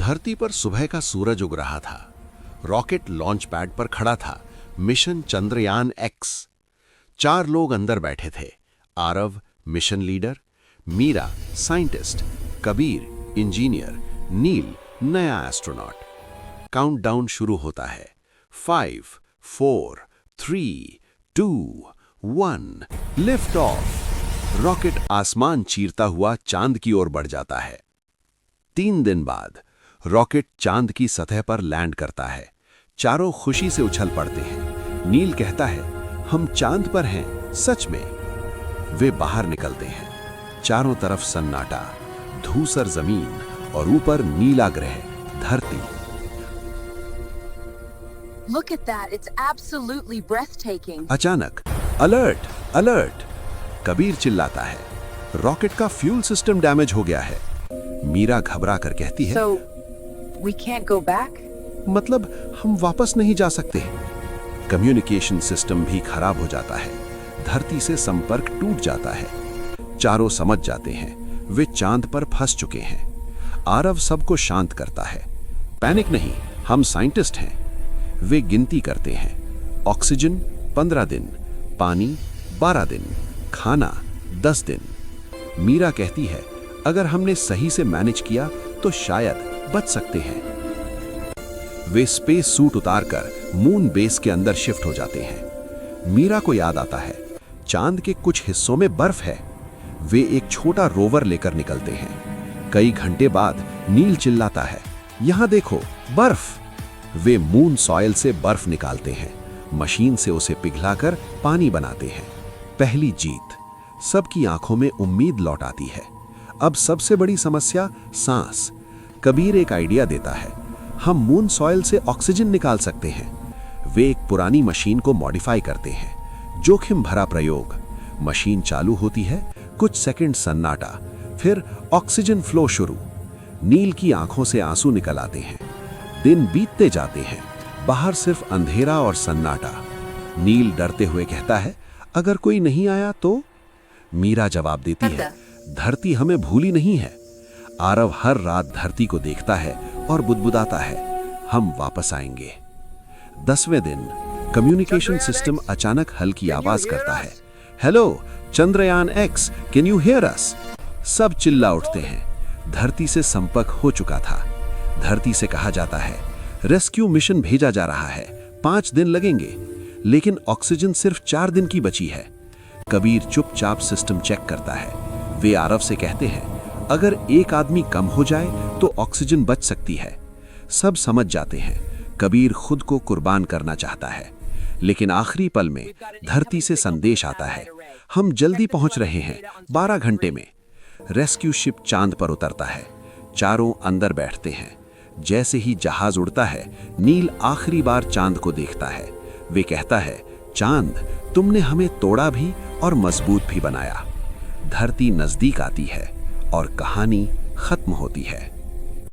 धरती पर सुबह का सूरज उग रहा था। रॉकेट लॉन्च पैड पर खड़ा था। Mission Chandrayaan x. 4 लोग अंदर बैठे थे। Aarav mission leader, Meera scientist, Kabir engineer, Neel नया एस्ट्रोनॉट। काउंटडाउन शुरू होता है। 5, 4, 3, 2, 1 लिफ्ट ऑफ। रॉकेट आसमान चीरता हुआ चांद की ओर बढ़ जाता है। 3 दिन बाद रॉकेट चांद की सतह पर लैंड करता है। चारों खुशी से उछल पड़ते हैं। नील कहता है, हम चांद पर हैं, सच में। वे बाहर निकलते हैं। चारों तरफ सन्नाटा, धूसर जमीन और ऊपर नीला ग्रह धरती। Look at that, it's absolutely breathtaking. अचानक अलर्ट अलर्ट, कबीर चिल्लाता है, रॉकेट का फ्यूल सिस्टम डैमेज हो गया है। मीरा घबरा कर कहती है, So, we can't go back? मतलब हम वापस नहीं जा सकते। कम्युनिकेशन सिस्टम भी खराब हो जाता है। धरती से संपर्क टूट जाता है। चारों समझ जाते हैं, वे चांद पर फंस चुके हैं। आरव सबको शांत करता है, पैनिक नहीं, हम साइंटिस्ट हैं। वे गिनती करते हैं। ऑक्सीजन 15 दिन, पानी 12 दिन, खाना 10 दिन। मीरा कहती है, अगर हमने सही से मैनेज किया तो शायद बच सकते हैं। वे स्पेस सूट उतारकर मून बेस के अंदर शिफ्ट हो जाते हैं। मीरा को याद आता है, चांद के कुछ हिस्सों में बर्फ है। वे एक छोटा रोवर लेकर निकलते हैं। कई घंटे बाद नील चिल्लाता है, यहां देखो, बर्फ। वे मून सॉइल से बर्फ निकालते हैं। मशीन से उसे पिघलाकर पानी बनाते हैं। पहली जीत। सबकी आंखों में उम्मीद लौट आती है। अब सबसे बड़ी समस्या सांस। कबीर एक आइडिया देता है, हम मून सॉइल से ऑक्सीजन निकाल सकते हैं। वे एक पुरानी मशीन को मॉडिफाई करते हैं। जोखिम भरा प्रयोग। मशीन चालू होती है, कुछ सेकंड सन्नाटा, फिर ऑक्सीजन फ्लो शुरू। नील की आंखों से आंसू निकल आते हैं। दिन बीतते जाते हैं। बाहर सिर्फ अंधेरा और सन्नाटा। नील डरते हुए कहता है, अगर कोई नहीं आया तो? मीरा जवाब देती है, धरती हमें भूली नहीं है। आरव हर रात धरती को देखता है और बुदबुदाता है, हम वापस आएंगे। 10वें दिन कम्युनिकेशन सिस्टम अचानक हल्की आवाज करता है, hello Chandrayaan x, can you here अस? सब चिल्ला उठते हैं। धरती से संपर्क हो चुका था। धरती से कहा जाता है, रेस्क्यू मिशन भेजा जा रहा है, 5 दिन लगेंगे। लेकिन ऑक्सीजन सिर्फ 4 दिन की बची है। कबीर चुपचाप सिस्टम चेक करता है। वे आरव से कहते हैं, अगर एक आदमी कम हो जाए तो ऑक्सीजन बच सकती है। सब समझ जाते हैं, कबीर खुद को कुर्बान करना चाहता है। लेकिन आखिरी पल में धरती से संदेश आता है, हम जल्दी पहुंच रहे हैं, 12 घंटे में। रेस्क्यू शिप चांद पर उतरता है। चारों अंदर बैठते हैं। जैसे ही जहाज उड़ता है, नील आखिरी बार चांद को देखता है। वे कहता है, चांद, तुमने हमें तोड़ा भी और मजबूत भी बनाया। धरती नजदीक आती है और कहानी खत्म होती है।